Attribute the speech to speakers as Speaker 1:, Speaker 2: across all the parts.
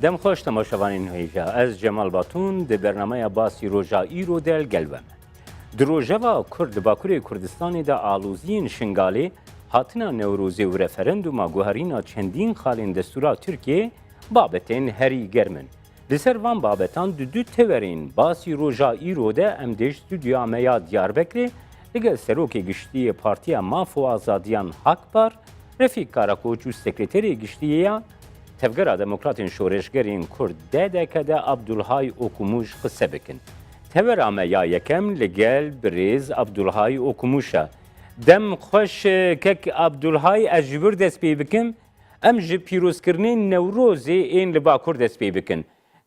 Speaker 1: دم خوش تماشاوانین هیجا از جمال باتون ده برنامه باسی روژا ایرو دل گلوم. در روژاوا کرد باکوری کردستانی دا آلوزین شنگالی هاتنا نوروزی و رفرندوما گوهرینا چندین خالین دستورا ترکیه بابتین هری گرمن. لسر وان بابتان دو تورین باسی روژا ایرو ده امده استودیو آمیا دیاربکری لگه سروک گشتی پارتیا مافو آزادیان حق رفیق کاراکوچ و سکرتری گشتیه تفگرا دموکراتین شورشگرین کرد ده که ده عبدالهای اوکوموش قصه بکن. تور آمیا یکم لگل بریز عبدالهای اوکوموشا. دم خوش که عبدالهای اجبر دست پی بکن ام جی پیروز کرنین نوروزی این لبا کرد دست پی بکن.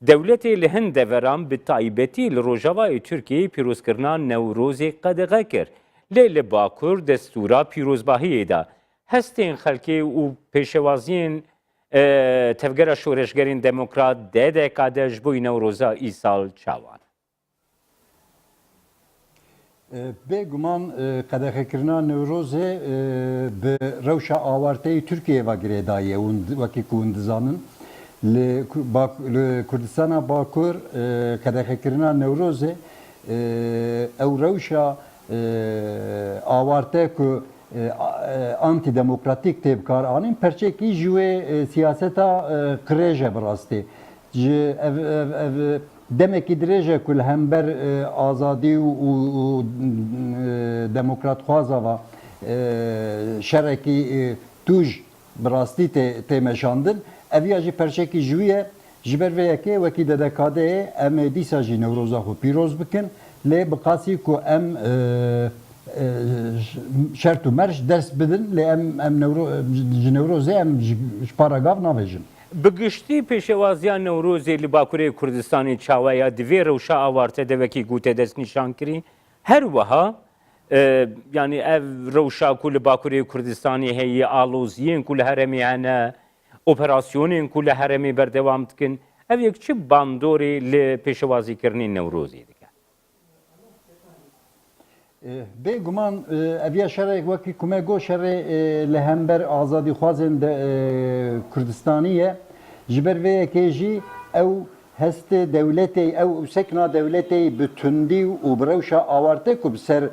Speaker 1: دولتی لهند دوران به تایبتی لروجاوای ترکیه پیروز کرنان نوروزی قدغه کرد. لیل باکر دستورا پیروزباهی ده. هستین خلکی و پیشوازین تفگرا شورشگرین دموکرات ده کادش بوی نوروزا ای سال چاوان.
Speaker 2: بگمان قدغه کرنا نوروزه به روش آوارته ترکیه و گریدایه وکی کندزانن لکردستان باکر قدغه کرنا نوروزه او روش آوارته که anti demokratik tepkar anın perçeki jüve siyaseta kreje berasti. Demek ki dreje kul hember azadi u demokrat xwazava şereki tuj berasti te meşandın. Eviya ji perçeki jüve jiber ve yeke veki dedekade em disa ji nevroza xu piroz bikin le biqasi ku em شرط و مرش درس بدن لی ام نوروزه ام شپاراگاف ناویجن.
Speaker 1: بگشتی پیشوازیان نوروزی لباکوری کردستانی چاویا دوی روشا آوارته دوکی گوته دست نشان کری هر وها yani ev روشا کل باکوری کردستانی هی آلوزیین کل هرمی هنه operasyonun کل هرمی بردوام تکن ev یک چی باندوری لپیشوازی کرنی نوروزی
Speaker 2: بگمان اویا شرک وکی کمه گو شر لهمبر آزادی خوازن کردستانیه جبر وی کیجی او هست دولتی او سکنا دولتی بتندی و بروشا آورته کب سر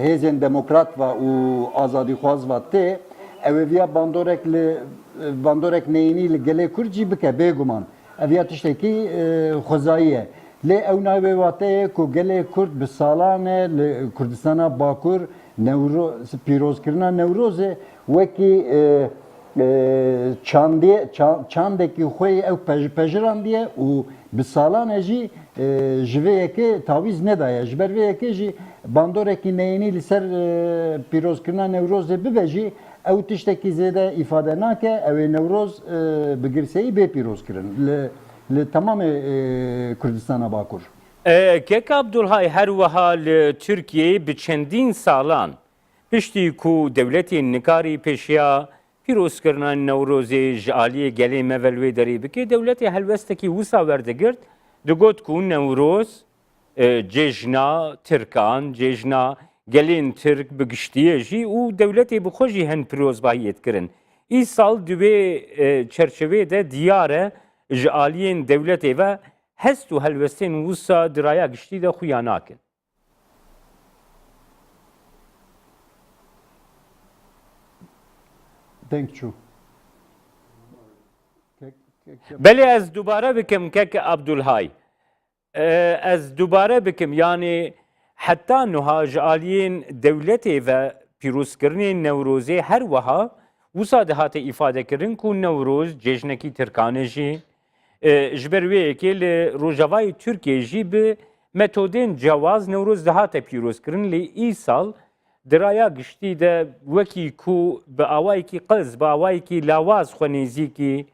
Speaker 2: هیزن دموکرات و آزادی خواز و ته اویا باندورک نینی لگله کرجی بکه بگمان اویا تشتکی خوزاییه لی او ناوی واته کو گله کرد به سالانه کردستان باکور پیروز کرنا نوروزه وکی چاندکی خوی او پجراندیه و به سالانه جی جوه که تاویز ندایه جبر وی که جی باندورکی نینی لسر پیروز کرنا نوروزه ببجی او تشتکی زیده ifade ناکه او نوروز بگرسهی به پیروز کرن لتمام کردستان باکور.
Speaker 1: که عبدالهای هر وها لترکیه به چندین سالان پشتی کو دولتی نکاری پیشیا پیروز کردن نوروزی جالی گلی مولوی داری بکی دولتی هلوسته وسا وردگرد دگوت کو نوروز جشنا ترکان جشنا گلین ترک بگشتیه جی و دولتی بخوشی هن پیروز باید کرن. این سال دوی چرچوه ده دیاره جالین دولتی و هست و هلوستین وسا درایا گشتی ده خویا ناکن.
Speaker 2: Thank you.
Speaker 1: بله از دوباره بکم که عبدالهای از دوباره بکم یعنی حتی نها جالین دولتی و پیروز کردن نوروزی هر وها وسا دهات ifade کردن که نوروز جشنکی ترکانه جی جبروی که روجاوای ترکیه جی به متدین جواز نوروز دهات پیروز کردن لی ای سال درایا گشتی ده وکی کو به آوایی کی قز به آوایی کی لاواز خونیزی کی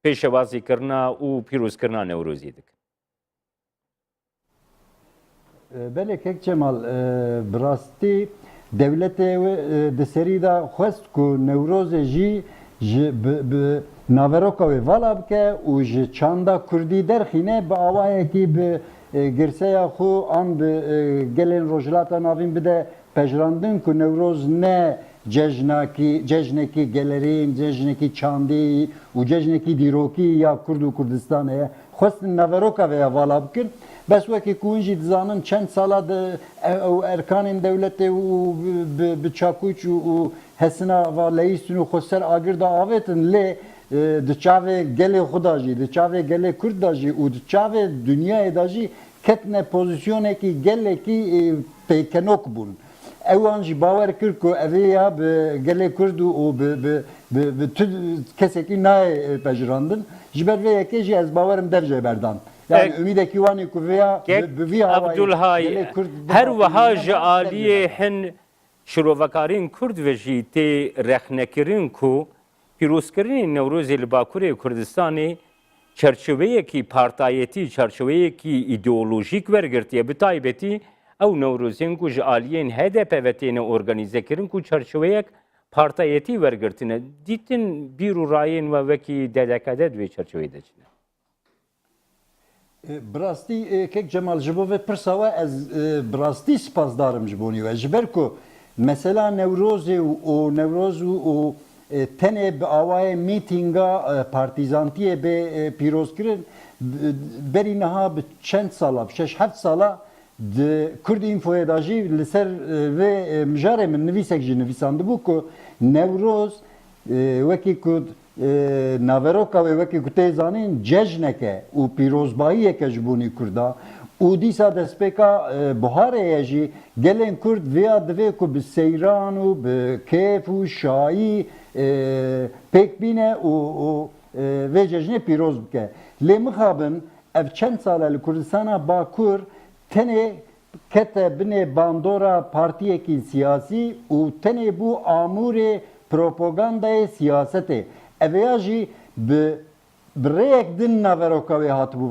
Speaker 1: پیشوازی کرنا و پیروز کرنا نوروزی دک.
Speaker 2: بله که جمال براستی دولت دسری دا خواست که نوروز جی ناوروکاوی والا بکه و جی چاندا کردی درخینه با آوایی که به گرسه خو آن به گلین روجلاتا ناوین بده pejrandin ku Newroz ne cejnekî gelerên, cejnekî çandê û cejnekî dîrokî ya Kurd û Kurdistanê ye. Xwestin naveroka veya vala bikin. Bes wekî ku hûn jî dizanin çend sala de ew erkanên dewletê û bi çakûç û hesina va leyîstin û xwe ser agir da avêtin lê di çavê gelê xwe da jî, di çavê gelê Kurd da jî û di çavê dunyayê da jî ketine pozisyonekî gelekî pêkenok bûn. Ewan jî bawer kir ku evê ya bi gelê Kurd û bi tu kesekî nayê pejirandin. Ji ber vê yekê jî ez bawerim dev jê berdan. Yani ümidekî wanê ku vêya bi vî
Speaker 1: Abdulhay her wiha ji aliyê hin şirovekarên Kurd ve jî tê rexnekirin ku pîrozkirinên Newrozê li Bakurê Kurdistanê çerçeveyekî partayetî, çerçeveyekî îdeolojîk wergirtiye bi taybetî ew Newrozên ku ji aliyên HDP ve têne organîzekirin ku çerçeveyek partayetî wergirtine. Dîtin bîr û rayên we wekî dedekede divê çerçeveyê de çine.
Speaker 2: Birastî kek Cemal ji bo vê pirsa we ez birastî spasdarim ji bonî we. Ji ber ku mesela Newrozê û Newroz û tenê bi awayê mîtînga partîzantiyê bê pîrozkirin berî niha bi çend sala, bi 6-7 sala di Kurd Infoyê da jî li ser vê mijarê min nivîsek jî nivîsandibû ku Newroz wekî ku naveroka wê wekî ku tê zanîn cejneke û pîrozbayiyeke ji bonî Kurda û dîsa destpêka buharê ye jî gelên Kurd vêya divê ku bi seyran û bi kêf û şayî pêk bîne û vê cejnê pîroz bike. Lê mixabin ev çend sala li Kurdistana Bakur tenê kete binê bandora partiyekî siyasî û tenê bû amûrê propagandayê siyasetê. Ev ya jî bi rêyek din naveroka wê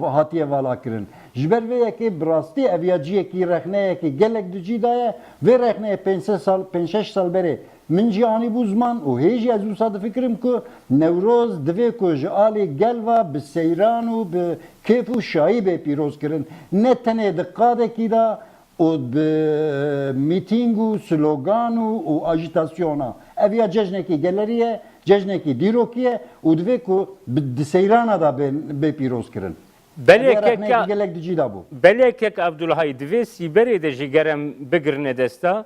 Speaker 2: hatiye vala kirin. Ji ber vê yekê bi rastî ev ya ciyekî rexneyekî gelek di cî da ye vê rexneyê 5-6 sal berê min jî anîbû ziman û hê jî ez wisa difikirim ku Newroz divê ku ji alî gelva bi seyran û bi kêf û şayî bê pîroz kirin. Ne tenê di qadekî da û bi mîtîng û slogan û ajîtasyona. Ev ya cejnekî gelerî ye, cejnekî dîrokî ye û divê ku di seyrana da bê pîroz kirin. Gelek di cî da bû.
Speaker 1: Belekek Abdulhay divê sîberê de jî gerem bigirine desta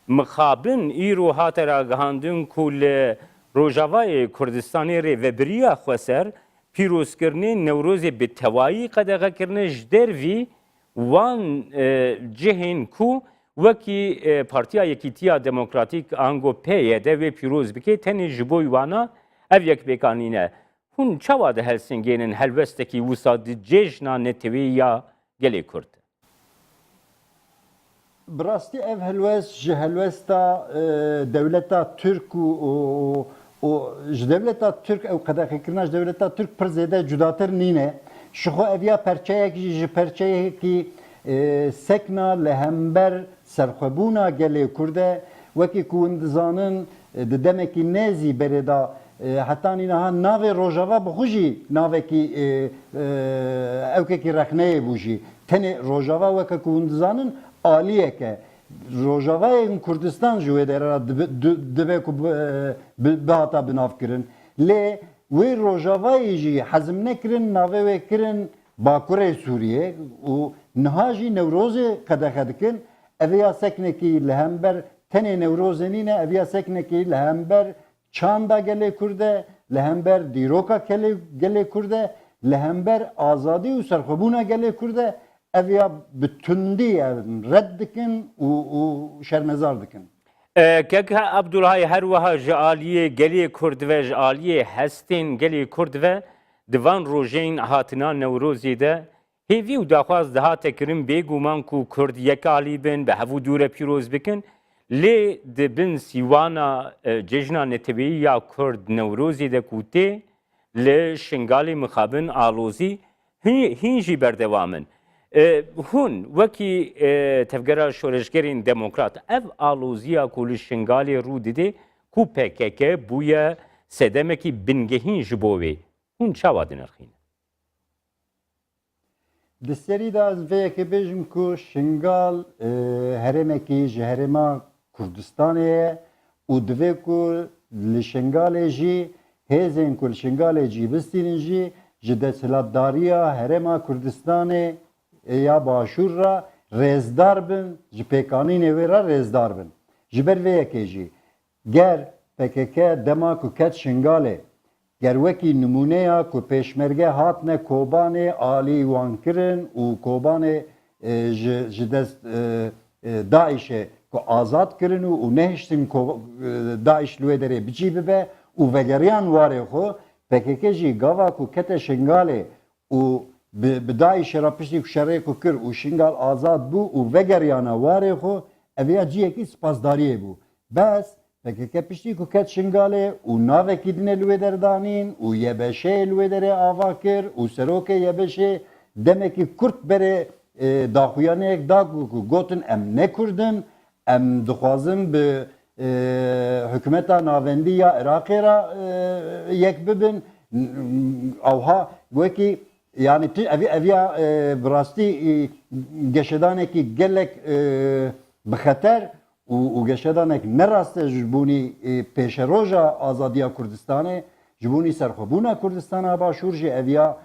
Speaker 1: mixabin îro hate ragihandin ku li Rojavayê Kurdistanê rê vebiriya xwe ser pîrozkirinên Newrozê bi tewayî qedexekirine ji dervî wan cihên ku wekî Partiya Yekîtiya Demokratîk ango PYD vê pîroz bike tenê ji bo wana ev yekpêkanîne. Hûn çawa di Helsingênin helwestekî wisa di cejna netewî ya gelê Kurd?
Speaker 2: Bi rastî ev helwest ji helwesta dewleta Türk û ji dewleta Türk ew qedexekirina ji dewleta Türk pir zêde cudatir nîne. Ji xwe ev ya perçeyek jî ji perçeyekî sekna li hember serxwebûna gelê Kurd e wekî ku hûn dizanin di demekî nêzî berê da heta nîniha navê Rojava bi xwe jî navekî ewkekî rexneyê bû jî. Tenê Rojava weke ku hûn dizanin aliyek e. Rojavayên Kurdistan ji wê derê divê ku bihata binavkirin. Lê wê Rojavayê jî hezm nekirin navê wê kirin Bakurê Sûriyê û niha jî Newrozê qedexe dikin. Ev ya seknekî li hember tenê Newrozê nîne, ev ya seknekî li hember çanda gelê Kurd e, li hember dîroka gelê Kurd e, li hember azadî û serxwebûna gelê Kurd e. Ev ya bi tundî red dikin û şermezar dikin.
Speaker 1: Kek Abdulhay her wiha ji aliyê gelê Kurd ve ji aliyê hestên gelê Kurd ve di van rojên hatina Newrozê de hêvî û daxwaz dihate kirin bêguman ku Kurd yek alî bin bi hevû dûre pîroz bikin lê di bin sîwana cejna netewî ya Kurd Newrozê de ku tê li şingalê mixabin alozî hîn jî berdewamin. Hûn wekî tevgera şoreşgerên demokrat ev aloziya ku li şingalê rû dide ku PKK bûye sedemekî bingehîn ji bo wê. Hûn çawa dinirxîn?
Speaker 2: Di serî de ez vê yekê bêjim ku şingal herêmekî ji herêma Kurdistanê û divê ku li Şingalê jî hêzên ku li Şingalê cî bistînin jî ji desthilatdariya Herêma Kurdistanê ya Başûr ra rêzdar bin, ji pêkanînê wê ra rêzdar bin. Ji ber vê yekê jî ger PKK dema ku ket Şingalê ger wekî numuneya ku pêşmerge hatine Kobanê alî wan kirin û Kobanê ji dest Daişê ku azad kirin û nehiştin Daîş li wê derê bicî bibe û vegeriyan warê xwe PKK jî gava ku kete Şingalê û bi Daişê ra piştî ku şerê ku kir û Şingal azad bû û vegeriyana warê xwe ev ciyekî spasdariyê bû. Bes PKK piştî ku ket Şingalê û navekî dinê li wê derdanîn û Yebeşê li wê derê ava kir û serokê Yebeşê demekî Kurd berê daxuyaniyek da ku gotin em ne Kurdin, em dixwazin bi hikûmeta navendî ya Iraqê ra yek bibin. Awha wekî yani eviya bi rastî geşedanekî gelek bi xeter û geşedanek neraste ji bonî pêşeroja azadiya Kurdistanê ji bonî serxwebûna Kurdistana Başûr jî eviya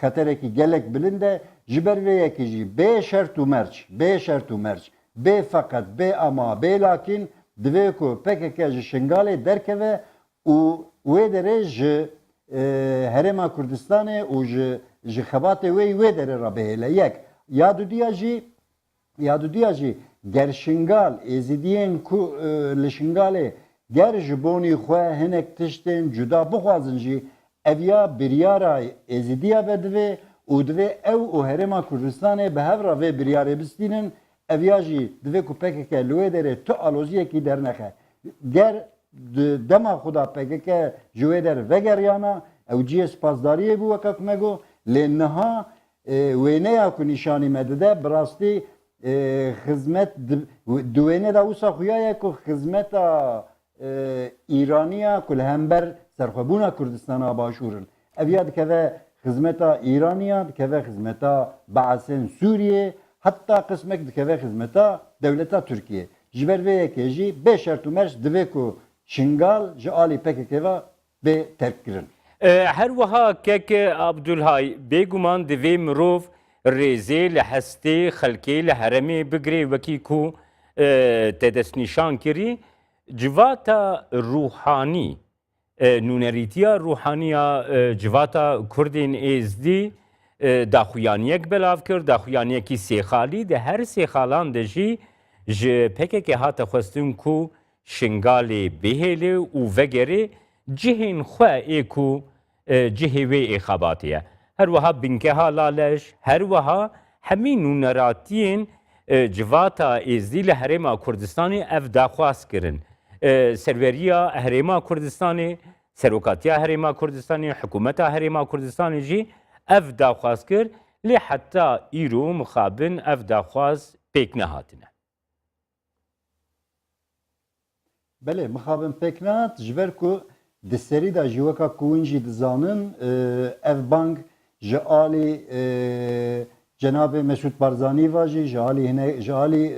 Speaker 2: xeterekî gelek bilind e. Ji ber vê yekê jî bê şert û merç bê feqet bê ama bê lakin divê ku PKK ji Şingalê derkeve û wê derê ji Herêma Kurdistanê û ji xebatê wê derê ra bihêle yek. Ya dudiya jî ger Şingal êzîdiyên ku li Şingalê ger ji bonî xwe hinek tiştên cuda bixwazin jî eviya biryara êzîdiya ve divê û divê ew û Herêma Kurdistanê bi hev ra vê biryarê bistînin eviya jî divê ku PKK li wê derê tu aloziyekî dernexe. Ger dema xuda PKK ji wê der vegeriyana ew ciyê spasdariyê bû weka ku me got lê niha wêneya ku nîşanî me dide bi rastî xizmet di wêne da wisa xuya ye ku xizmeta İraniya ku li hember serxwebûna Kurdistana Başûrin eviya dikeve xizmeta İraniya dikeve xizmeta Beesên Sûriyê hatta qismek dikeve xizmeta dewleta Tirkiye. Ji ber vê yekê jî bê şert û merç divê ku Şingal ji alî PKK ve bê terk kirin.
Speaker 1: Her wiha keke Abdulhay bêguman divê mirov rêzê li hestê xelkê li heremê bigire wekî ku te destnîşan kirî civata ruhanî nûnerîtiya ruhaniya civata Kurdên êzdî daxuyaniyek belav kir daxuyaniyekî sêxalî de her sêxalan de jî ji PKK hate xwestin ku Şingalê bihêle û vegerê cihên xwe ê ku cihê wê ê xebatî. Her wiha binkeha laleş, her wiha hemî nûneratiyên civata êzdî li Herêma Kurdistanê ev daxwaz kirin. Serveriya Herêma Kurdistanê, Serokatiya Herêma Kurdistanê, Hikûmeta Herêma Kurdistanê jî ev daxwaz kir lê heta îro mixabin ev daxwaz pêk nehatine.
Speaker 2: Belê mixabin pêk nehat ji ber ku di serî da jî weka ku hûn jî dizanin ev bank ji alî Cenab-ı Mesut Barzanî ve jî ji alî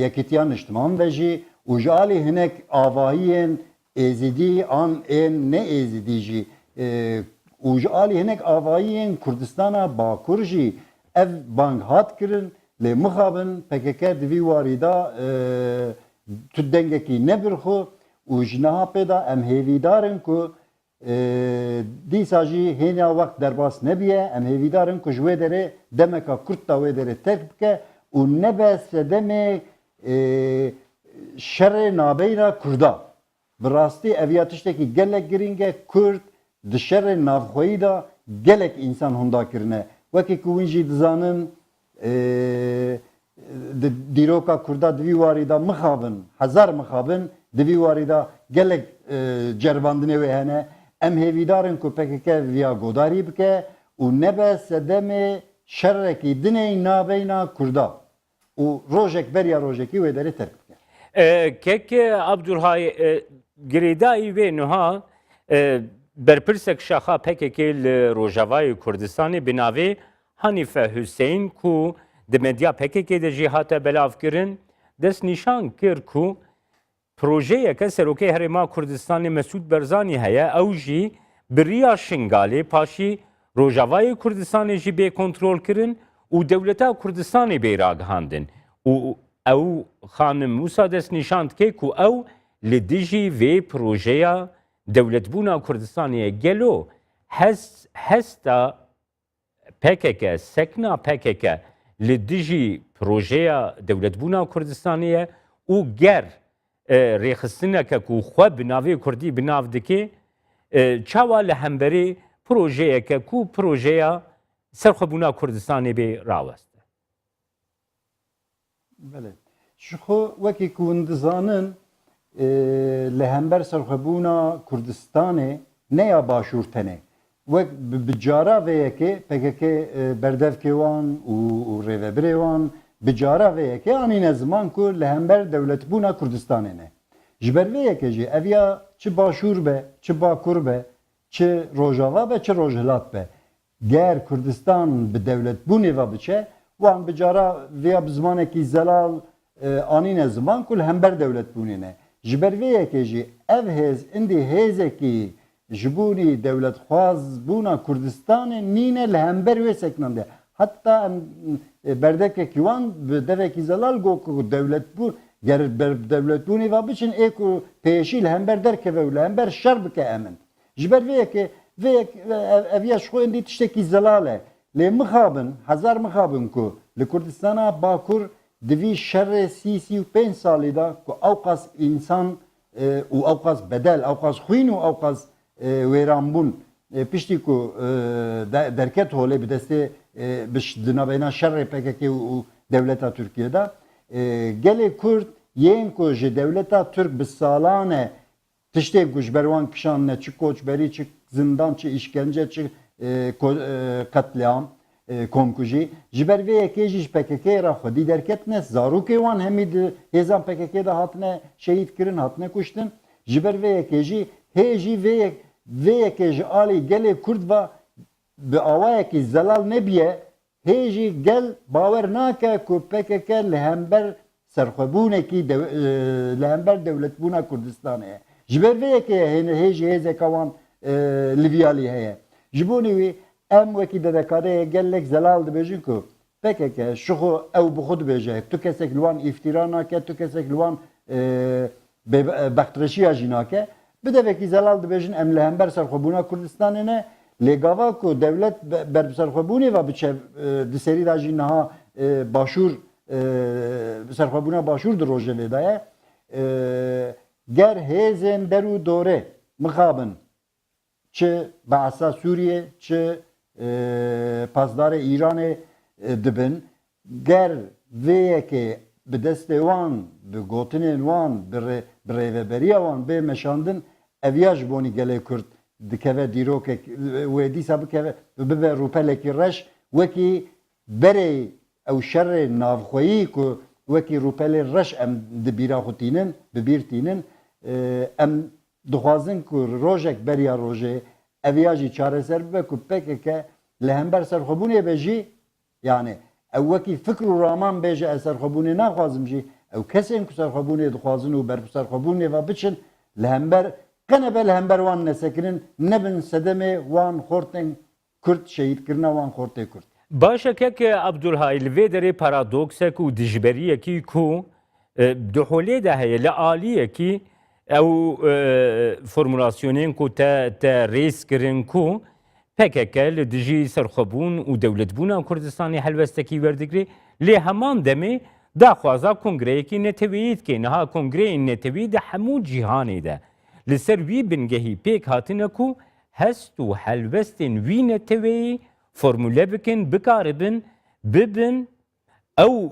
Speaker 2: Yekîtiya Niştiman ve jî û ji alî hinek avahiyên êzîdî an ên ne êzîdî jî û ji alî hinek avahiyên Kurdistana Bakur jî ev bank hat kirin lê mixabin PKK di vî warî da tu dengekî nebirxwe û ji niha pê da em hêvîdarin ku dîsa jî hêna wext derbas nebiye em hêvîdarin ku ji wê derê demeka Kurd da wê derê terk bike û nebe sedemê şerê nabeyna Kurda. Bi rastî eviya tiştekî gelek giring e Kurd di şerê navxweyî da gelek însan hûnda kirine. Wekî ku hûn jî dizanin di dîroka Kurda di vî warî da mixabin, hezar mixabin di vî warî da gelek ceribandinê wê hene. Em hêvîdarin ku PKK viya godarî bike û nebe sedemê şerrekî dinê nabeyna Kurda. û rojek beriya rojekî wê derê terk bike.
Speaker 1: Keke Abdulhay girêdayî wê niha berpirsek şaxa PKK li Rojavayê Kurdistanê bi navê Hanife Hüseyin ku di medya PKK de jî hate belav kirin dest nîşan kir ku projeyeke Serokê Herêma Kurdistanê Mesûd Barzanî heye ew jî bi rêya Şingalê paşî Rojavayê Kurdistanê jî bê kontrol kirin û Dewleta Kurdistanê bê ragihandin. û ew xanim Musa dest nîşan dike ku ew li dijî vê projeya dewletbûna Kurdistanê gelo hesta PKK, sekna PKK li dijî projeya dewletbûna Kurdistanê ye û ger rêxistineke ku xwe bi navê Kurdî bi nav dike çawa li hemberî projeyeke ku projeya serxwebûna Kurdistanê bê raweste.
Speaker 2: Bele. Ji xwe wekî ku hûn dizanin li hember serxwebûna Kurdistanê neya başûr tenê. Wek bi cara vêyekê PKK berdevkê wan û rêvebirê wan bi cara vêyekê anîne ziman ku li hember dewletbûna Kurdistanê ne. Ji ber vêyekê jî ev ya çi başûr be, çi bakur be, çi Rojava be, çi Rojhilat be. Ger Kurdistan bi dewletbûnê ve biçe wan bi cara vêya bi zimanekî zelal anîne ziman ku li hember dewletbûnê ne. Ji ber vêyekê jî ev hêz indî hêzekî ji bonî dewletxwaz bûna Kurdistanê nîne li hember wê seknan de. Hatta em berdekekî wan bi devekî zelal got ku dewletbû ger dewletbûnê ve biçin ê ku pêşî li hember derkeve û li hember şer bike emin. Ji ber vêyekê ev ya ji xwe indî tiştekî zelal e. Lê mixabin, hezar mixabin ku li Kurdistana Bakur di vî şerê sî û pênc salî da ku ew qas însan û ew qas bedel, ew qas xwîn û ew qas wêranbûn piştî ku derket holê bi destê di navbeyna şerê PKK û dewleta Tirkiye de gelê Kurd yên ku ji dewleta Türk bi salan e tiştê ku ji ber wan kişanine çi koçberî, çi zindan, çi işkence, çi qetliam komkujî ji ber vê yekê jî ji PKK'ye re xwedî derketine zarokê wan hemî di hêzan PKK de hatine şehîd kirin, hatine kuştin. Ji ber vê yekê jî hê jî vê yekê ji alî gelê Kurd ve bi awayekî zelal nebiye hê jî gel bawer nake ku PKK li hember serxwebûnekî li hember dewletbûna Kurdistanê ye. Ji ber vê yekê hê jî hêzeka wan Livyalî heye. Ji bonî wî em wekî dedekareyê gelek zelal dibêjin ku PKK şi xwe ew bi xwe dibêje tu kesek li wan îftîra nake, tu kesek li wan bextreşiya jî nake. Bi devekî zelal dibêjin em li hember serxwebûna Kurdistanê ne lê gava ku dewlet ber serxwebûnê ve biçe di serî de jî niha başûr serxwebûna başûr di rojevê de ye ger hêzên der û dorê mixabin çi Beasa Sûriye çi pasdarê Îranê dibin ger vê yekê bi destê wan bi gotinên wan bi rêveberiya wan bê meşandin ev ya ji bonî gelê Kurd dikeve dîrokek wê dîsa bikeve bibe rûpelekî reş wekî berê ew şerê navxweyî ku wekî rûpelê reş em di bîra xwe tînin bi bîr tînin em dixwazin ku rojek beriya rojê ev ya jî çareser bibe ku PKK li hember serxwebûnê be jî yani ew wekî fikr û raman bêje ez serxwebûnê naxwazim jî ew kesên ku serxwebûnê dixwazin û ber serxwebûnê ve biçin li hember qenebe li hember wan nesekirin nebin sedemê wan xortên Kurd şehîdkirina wan xortê Kurd.
Speaker 1: Başekeke Abdulhay li vê derê paradoksek û dijberiyekî ku di holê de heye li aliyekî ew formulasyonên ku te rêz kirin ku PKK li dijî serxwebûn û dewletbûna Kurdistanê helwestekî werdigre lê heman demê daxwaza kongreyekî netewîyî dike. Niha kongreyên netewî di hemû cîhanê de li ser wî bingehî pêk hatine ku hest û helwestên wî neteweyî formûle bikin, bikaribin, bibin ew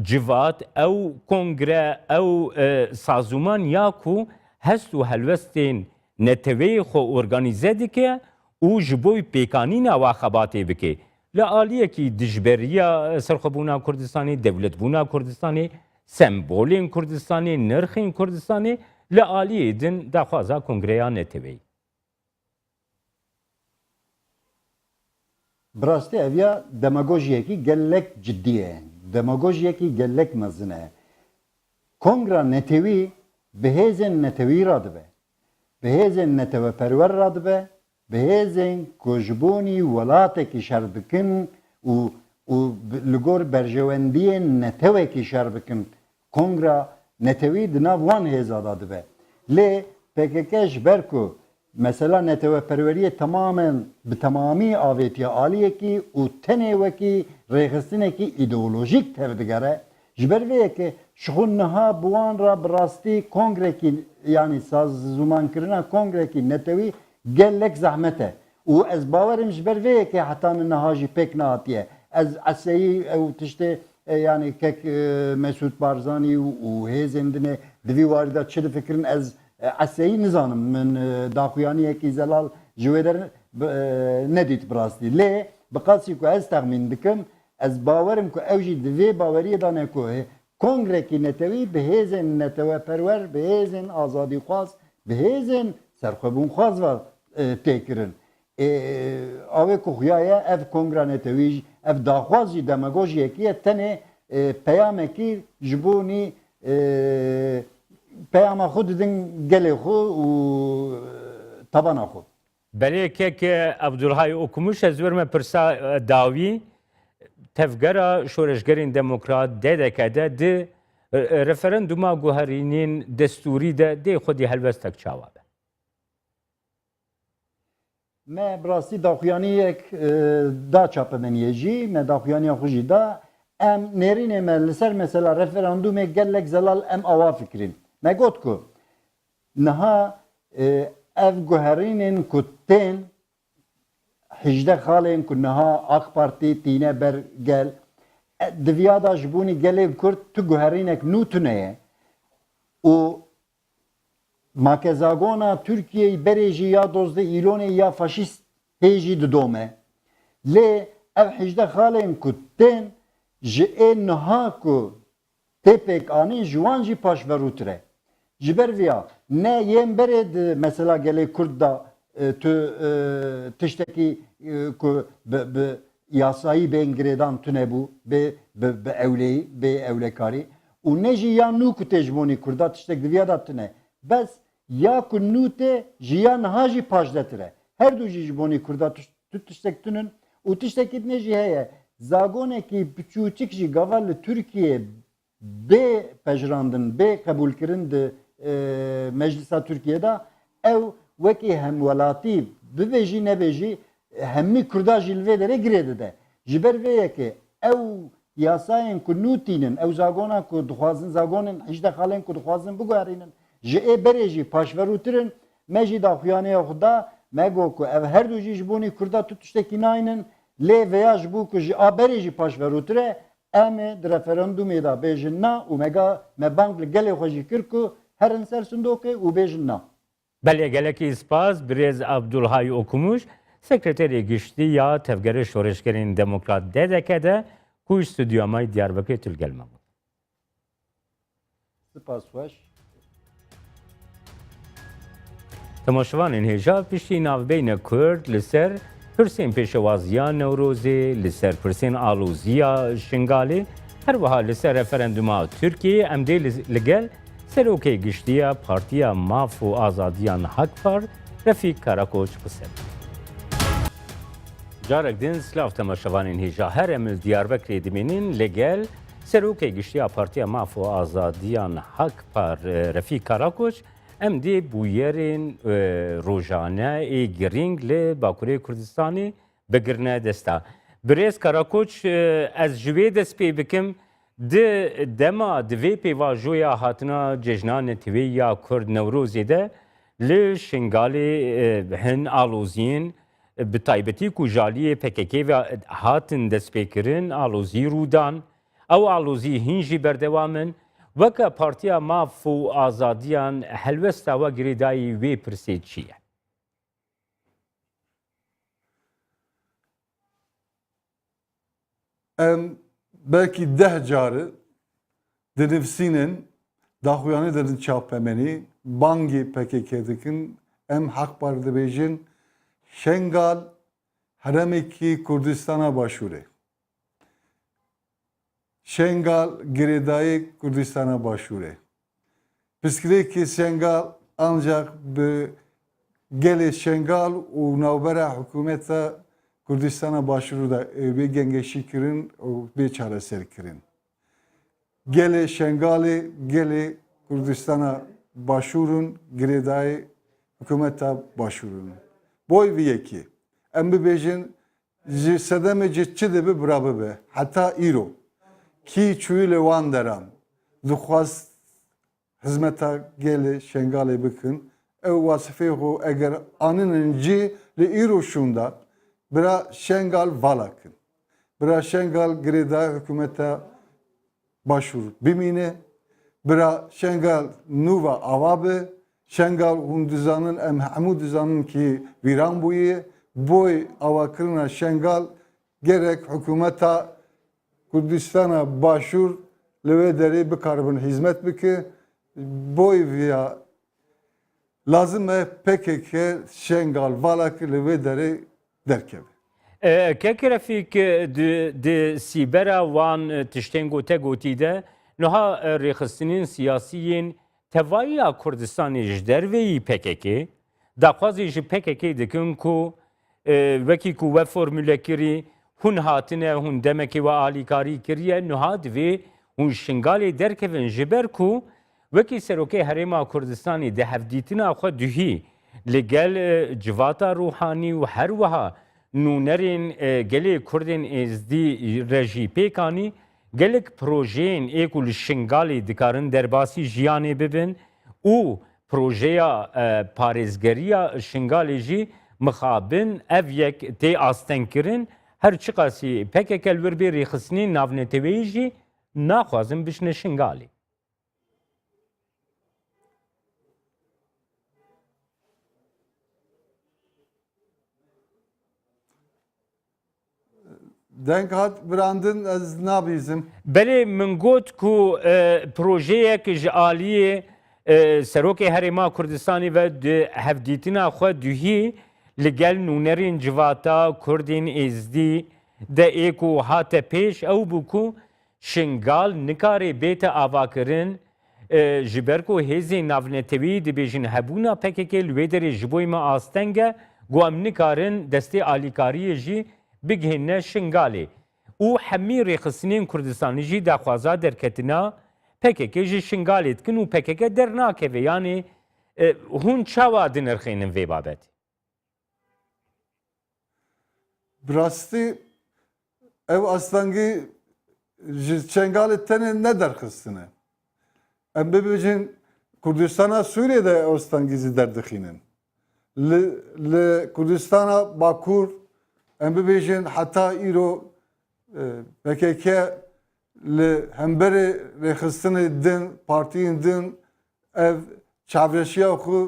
Speaker 1: civat, ew kongre, ew sazûman ya ku hest û helwestên neteweyê xwe organîze dike û ji bo pêkanîna wa xebatê bike. Li aliyekî dijberiya serxwebûna Kurdistanê, dewletbûna Kurdistanê, sembolên Kurdistanê, nirxên Kurdistanê li aliyê din daxwaza kongreya neteweyî.
Speaker 2: Bi rastî ev ya demagojiyekî gelek ciddi ye. Demagojiyekî gelek mezin e. Kongra netevi behêzên netewî ra dibe. Behêzên neteweperwer ra dibe. Behêzên ku ji bonî welatekî şer bikin û li gor berjewendiyên netewekî şer bikin. Kongra netewî di nav wan hêza da dibe. Lê PKK ji ber ku mesela neteweperweriyê tamamen bi temamî avêtiya aliyekî û tenê wekî rêxistinekî îdeolojîk tevdigere, ji ber vê yekê ji xwe niha bi wan ra bi rastî kongrekî yani sazûmankirina kongrekî netewî gelek zehmet e. û ez bawerim ji ber vê yekê heta niha jî pêk nehatiye. Ez eseyî ew tiştê yani kek Mesûd Barzanî û hêzên dinê di vî warî da çi difikirin ez eseyî nizanim min daxuyaniyekî zelal ji wê der nedît bi rastî. Lê bi qasî ku ez texmîn dikim ez bawerim ku ew jî di vê baweriyê de ne ku kongrekî netewî bi hêzên neteweperwer, bi hêzên azadîxwaz, bi hêzên serxwebûnxwaz ve têkirin. Avê ku xuya ye ev kongra netewî jî ev daxwaz jî demagojiyekî ye tenê peyamekî ji bonî peyama xwe didin gelê xwe û tabana xwe.
Speaker 1: Belê kek Abdulhay okumuş ez verme pirsa dawî tevgera şoreşgerên demokrat dedeke de di referanduma guherînên destûrî de dê xwedî helbestek çawa be.
Speaker 2: Me bi rastî daxuyaniyek da çapemeniyê jî me daxuyaniya xwe jî da em nêrînê me li ser mesela referandumê gelek zelal em ava fikirin. Me got ku niha ev guherînên ku tên 18 xalên ku niha AK Partî tîne ber gel diviya da ji bonî gelê Kurd tu guherînek nû tune ye û makezagona Türkiye'yi berê jî ya dozdê îlonê ya faşîst hê jî didome. Lê ev 18 xalên ku tên ji ê niha ku tê pêk anîn ji wan jî paşverûtir e. Ji ber vêya ne yên berê di mesela gelê Kurd da tu tiştekî ku bi yasayî bên girêdan tune bû bi ewleyî bê ewlekarî û ne jî ya nû ku tê ji bonî Kurda tiştek diviya da tune. Bes ya ku nû tê ji ya niha jî paşdetir e. Her du jî ji bonî Kurda tu tiştek tunun û tiştekî dinê jî heye. Zagonekî piçûçik jî gava li Tirkiye bê pejrandin bê qebûlkirin di Meclisa Tirkiye'de ev wekî hemwelatî bibêjî nebêjî hemî Kurda jî li vê derê girê dide. Ji ber vê yekê ew yasayên ku nû tînin ew zagona ku dixwazin zagonên 18 xalên ku dixwazin biguherînin ji ê berê jî paşverûtirin me jî daxuyaniya xwe da me got ku ev her du jî ji bonî Kurda tu tiştekî nayînin lê veya ji bo ku ji a berê jî paşverûtir e em ê di referandumê da bêjin na û me bang li gelê xwe jî kir ku herin ser sindokê û bêjin na.
Speaker 1: Belê gelekî spas birêz Abdulhay okumuş sekreterê giştî ya tevgerê şoreşgerên demokrat dedeke de ku stûdyomayê Diyarbekirê tilgelme bû.
Speaker 2: Spas xweş.
Speaker 1: Temaşevanên hêja piştî navbeyne Kurd li ser pirsên pêşewaziya Newrozê, li ser pirsên alûziya Şingalê, her wiha li ser referanduma Tirkiyeyê em dê li gel serokê giştiya Partiya Maf û Azadiyan Hakpar Refîk Karakoç qise. Carek din silav temaşevanên hêja her em li Diyarbekirê dimînin li gel serokê giştiya Partiya Maf û Azadiyan Hakpar Refîk Karakoç em dê bûyerên rojane ê girîng li Bakurê Kurdistanê bigirine desta. Birêz Karakoç ez ji wê dest pê bikim di dema di vê pêvajoya hatina cejnanê tivê ya Kurd Newrozê de li Şingalê hin aloziyên bi taybetî ku jaliyê PKK ve hatin destpêkirin alozî rûdan ew alozî hin jî berdewamin weke Partiya Maf û Azadiyan helwesta we girêdayî wê pirsê çi ye?
Speaker 3: Em belki 10 carı dinivsînin daxuyanî dirin çapemenî bangê PKK dikin em Hakpar dibêjin Şengal heremekî Kurdistana başûrê. Şengal girêdayê Kurdistana başûrê. Piskirêkê Şengal ancak bi gelê Şengal û navbera hikûmeta Kurdistana Başûrû da bê gengeşî kirin û bê çareser kirin. Gelê Şengalê gelê Kurdistana Başûrûn girêdayê hikûmeta Başûrûn. Boy vê yekî. Em bibêjin ji sedemê cî çi dibe bira bibe. Heta îro. Kî çûyî li wan deran. Dixwast hizmeta gelê Şengalê bikin. Ew wasifê xwe eger anînin cî li îro şûnda bira Şengal vala kin. Bira Şengal girêdayê hikûmeta Başûr bimîne. Bira Şengal nûva ava be. Şengal hûn dizanin em hemû dizanin ki vîran bûye. Boy avakirina Şengal gerek hikûmeta Kurdistana Başûr li wê derê bikaribin hizmet bike. Boy vîya lazim e PKK Şengal valakî li wê derê derkeve.
Speaker 1: Kek refîk di sîbera wan tiştên gote gotî de niha rêxistinên siyasiyên tevaiya Kurdistanê ji derveyî PKK daxwazê ji PKK dikin ku wekî ku we formûle kirî hûn hatine hûn demekê we alîkarî kiriye niha divê hûn Şingalê derkevin ji ber ku wekî serokê Herêma Kurdistanê di hevdîtina xwe duhî li gel civata ruhanî û her wiha nûnerên gelê Kurdên êzdî re jî pêkanî gelek projeyên ê ku li Şingalê dikarin derbasî jiyanê bibin û projeya parêzgeriya Şingalê jî mixabin ev yek tê astenkirin her çi qasî PKK li wir bê rêxistinên navneteweyî jî naxwazin bişne Şingalê.
Speaker 3: Denk hat birandin ez nabîzim.
Speaker 1: Belê min got ku projeyek ji aliyê Serokê Herêma Kurdistanê ve di hevdîtina xwe duhî li gel nûnerên civata Kurdên êzdî de ê ku hate pêş ew bû ku Şingal nikarê bête avakirin ji ber ku hêzên navnetewî dibêjin hebûna PKK li wê derê ji bo me asteng e gu em nikarin destê alîkariyê jî bigihîne Şingalê. û hemî rêxistinên Kurdistanê jî daxwaza derketina PKK ji Şingalê dikin û PKK dernakeve. Yani hûn çawa dinirxînin vê babetê?
Speaker 3: Bi rastî ev astangî ji Şengalê tenê ne derxistine. Em bibêjin Kurdistana Sûriyeyê astangî zî derdixînin. Li Kurdistana Bakur em bibêjin heta îro PKK li hemberê rêxistinê din, partiyên din ev çavreşiya xwe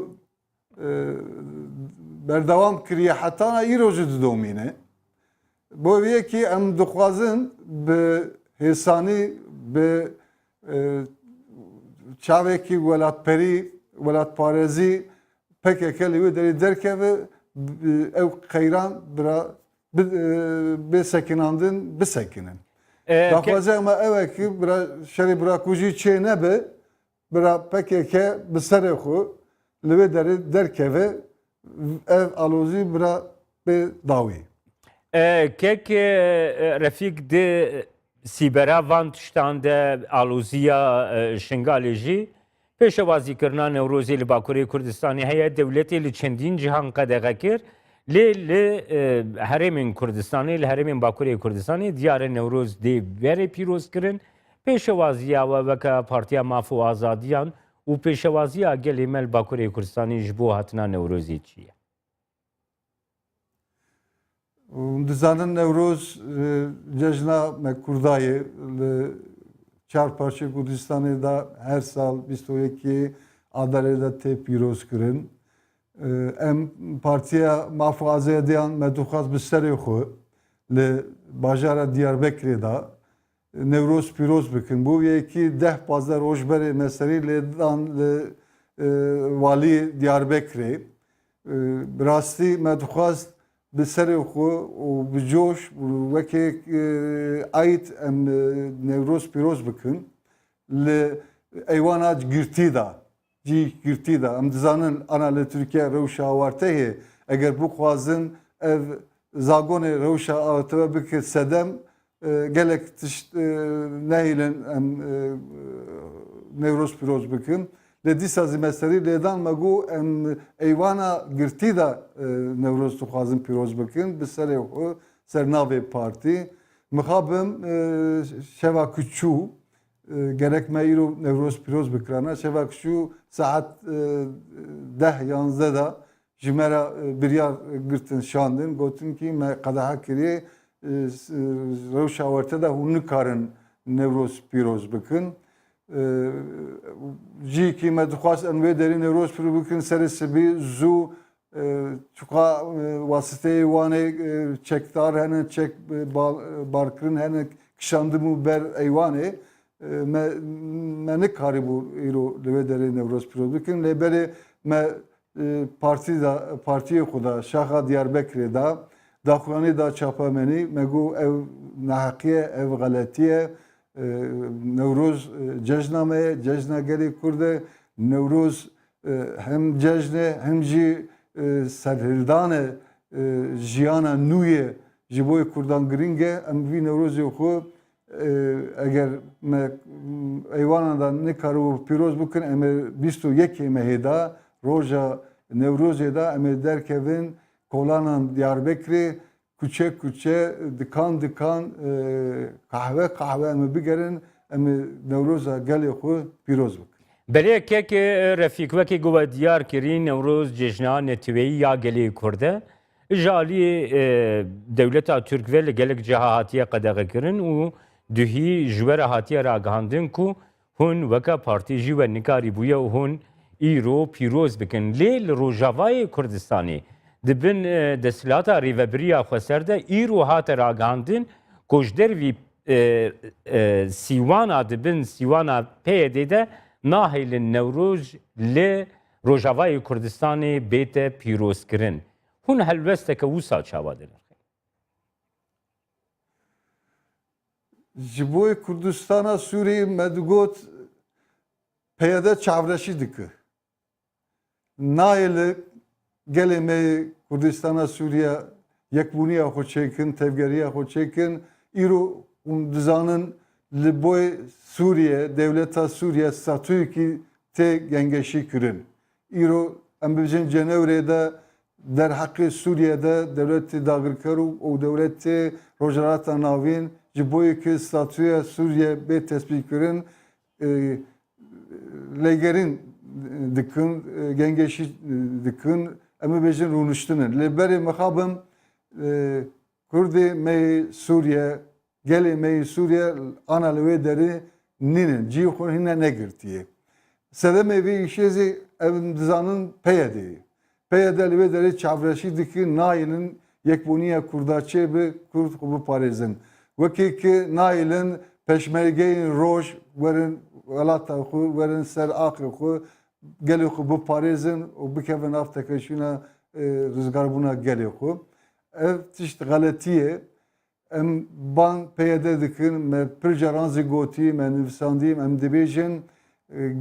Speaker 3: berdewam kiriye heta îro jî didomîne. Bo vê yekî em dixwazin bi hêsanî bi çavekî welatperî, welatparêzî PKK li wê derê derkeve ew qeyran bira bêsekinandin bisekinin. Daxwaze me ew ki bira şerê bira ku jî çê nebe bira PKK bi serê xwe li wê derê derkeve ev alozî bira bê dawî.
Speaker 1: Kek refîk di sîbera van tiştan de alûziya Şingalê jî pêşewazîkirina Newrozê li Bakurê Kurdistanê heye dewletê li çendîn cihan qedexe kir. Lê li Herêmên Kurdistanê li Herêmên Bakurê Kurdistanê diyarê Newroz dê verê pîroz kirin. Pêşewaziya we weke Partiya Maf û Azadiyan û pêşewaziya gelê me li Bakurê Kurdistanê ji bo hatina Newrozê çi ye?
Speaker 3: Dizanin Newroz cejna me Kurdayê li Çarparçê Kurdistanê da her sal 22 adarê de tê pîroz kirin. Em Partiya Maf û Azadiyan me dixwaz bi serê xwe li bajara Diyarbekirê da Newroz pîroz bikin. Bu yekî 10-15 rojberê meserî lê dan li walî Diyarbekirê. Bi rastî me dixwaz bi serê xwe û bi coş wekê ayît em Newroz pîroz bikin li eywana girtî da جی گرتی دا ام دزانن انا ل ترکیه روشا وارته اگر بخوازن ev zagone روشا آتوا بکر سدم gelek tişt nehilen nevroz piroz bıkın. Le disazı mesleri ledan magu em eyvana girti da nevroz tukhazın piroz bıkın. Bisere o ser nave parti. Mıhabım şeva küçü gerek meyru nevroz piroz bıkrana. Şeva küçü saat 10-11 da jimera biryar girtin şandın. Gotun ki me kadaha kiri روشا ورته ده هون نکارن نوروز پیروز بکن جی کی مدخواست انوی داری نوروز پیروز بکن سر سبی زو چوکا واسطه وانه چکدار هنه چک بارکرین هنه کشاندمو بر ایوانه me nekari bu iro leve deri nevroz piroz bikın leberi me partiye kuda şaha Diyarbakır'da da داخوانی دا چاپامنی مگو او نحقیه او غلطیه نوروز جشنامه جشن گری کرده نوروز هم جشن هم جی سرهردان جیانا نویه جبوی کردان گرینگه ام وی نوروز خو اگر ایوانا دا نکارو پیروز بکن ام 21 مهدا روزا نوروز دا ام درکوین Kolanan Diyarbakır'ı küçe dikan kahve emi bigerin emi Nevruz'a geliyor ku piroz bak.
Speaker 1: Berê keke refîkvekê guve diyar kirî Newroz cejna netîweyî ya gelê Kurd e ji aliyê dewleta Türk ve li gelek ciha hatiye qedexekirin û duhî ji we re hatiye ragihandin ku hûn weka partî jî we nikarî bûye û hûn îro pîroz bikin. Lê li Rojavayê Kurdistanê dibin desthilata rêveberiya Xweser de îro hate ragihandin ku ji dervî sîwana dibin sîwana PYD de nahêlin Newroz li Rojavayê Kurdistanê bête pîrozkirin. Hûn helbesteke wisa çawa dikin?
Speaker 3: Ji bo Kurdistana Sûriyê me digot PYD çavreşî dike. Nayê gelê me Kurdistana Sûriye yekbûniya xwe çêkin, tevgeriya xwe çêkin, îro hûn dizanin li boy Sûriye, devleta Sûriye statûyekî tê gengeşî kirin. Îro em bibêjin Cenewrê'de derheqê Sûriye'de devletê dagirker û devletê Rojhilata Navîn ji bo yekê statûya Sûriye bê tespît kirin lêgerîn dikin, gengeşî dikin. Em bêjin rûniştinin. Lê berê mixabim Kurdê me Sûriye, gelê me Sûriye ana li wê derê nînin. Cî xwe hîne negirtiye. Sedemê vê îşêzê ev dizanin PYD'yê. PYD li wê derê çavreşî dike nayêlin yekbûniya Kurdaçê bi Kurd xwe biparêzin. Wekî ki nayêlin peşmergeyên roj werin welata xwe, werin ser axê xwe gelê xwe biparêzin û bikevin av tekeşîna rizgarbûna gelê xwe. Ev tişt xeletiye em ban PYD dikin me pir caran zî gotî me nivîsandîm em dibêjin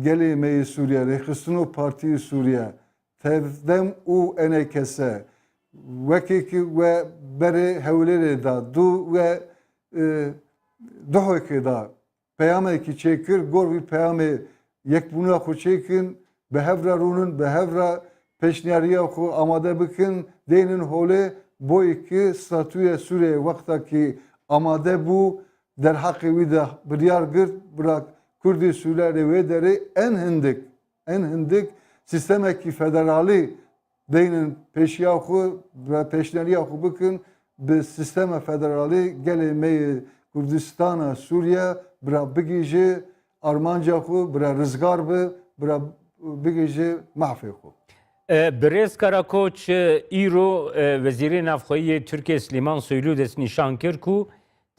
Speaker 3: gelê me yê Sûriye Rêxistina Partiyê Sûriye tevdem û enêkese wekekî we berê hewlêrê da du we duhekê da peyamekî çêkir gor vî peyamê yekbûna xwe çêkin bi hevra rûnin bi hevra peşniyariya xwe amade bikin dênin holê bo yekî statûya Sûriye wextekî amade bû derheqê wî de biryar girt bila Kurdê Sûriyê wê derê en hindik sistemekî federalî dênin pêşiya xwe ve peşniyariya xwe bikin bi sistema federalî gelê me yê Kurdistana Sûriye bira bigîje armanca xwe bira rizgar bi bira bigêje mafê xwe.
Speaker 1: Birêz Karakoç îro Wezîrê Navxweyî Tirkiye Slîman Soylu dest nîşan kir ku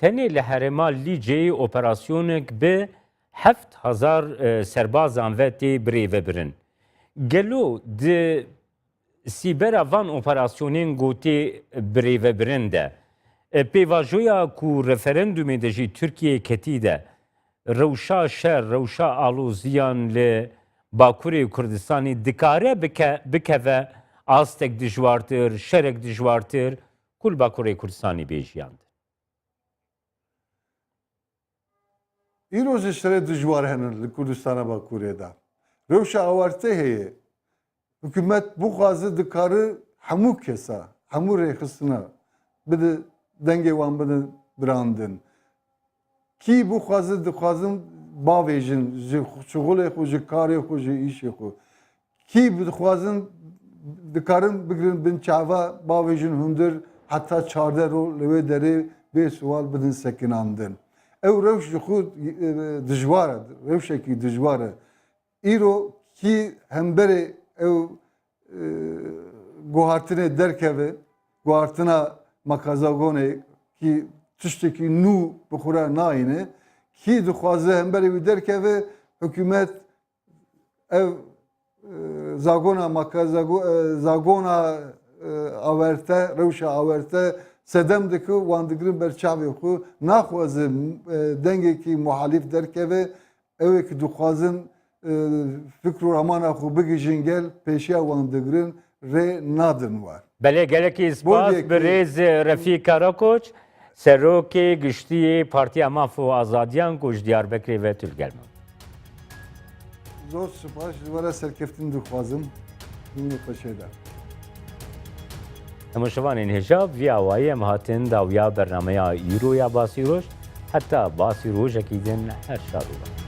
Speaker 1: tenê li herêma Lîceyê operasyonek bi 7,000 serbazan ve tê birêvebirin. Gelo di sîbera van operasyonên gotê birêvebirin de pêvajoya ku referandumê de jî Tirkiye ketî de rewşa şer, rewşa alûziyan li Bakurê Kurdistanê dikare bikeve astek dijwartir, şerek dijwartir, kul Bakurê Kurdistanê bêjiyand.
Speaker 3: îro ji şerê dijwar henin li Kurdistana Bakurê de. Rewşa awarte heye. Hikûmet bixwaze dikare hemû kesa, hemû rêxistina bide dengê wan bide birandin. Kî bixwaze dixwazin bavê jin ji şixulê xwe, ji karê xwe, ji îşê xwe. Kî dixwazin dikarin bigirin bin çava bavê jin hundir heta çarde rol li wê derê bê sual bidin sekinandin. Ew rewş ji xwe dijwar e, rewşekî dijwar e. Îro kî hemberê ew guhartinê derkeve, guhartina makazagonê kî tiştekî nû bi xwe nayîne, kî dixwaze hemberê wî derkeve, hikûmet ev zagona awerte, rewşa awerte sedem dike wan digirin ber çavê xwe, naxwaze dengekî muhalîf derkeve, ew ê ki dixwazin fikr û ramana xwe bigihîjin gel pêşiya wan digirin rê nadin war.
Speaker 1: Belê gelekî spas
Speaker 3: Bol
Speaker 1: bi rêz Refîk Karakoç, serokê giştiyê Partiya Maf û Azadiyan ku ji Diyarbekirê ve Türkgelman.
Speaker 3: Zor spas ji were serkeftin dixwazim. Min xweşê de.
Speaker 1: Hemûşevanên hêja vî awayî em hatin dawiya bernameya îro ya basîroj, heta basîrojekî din her şad û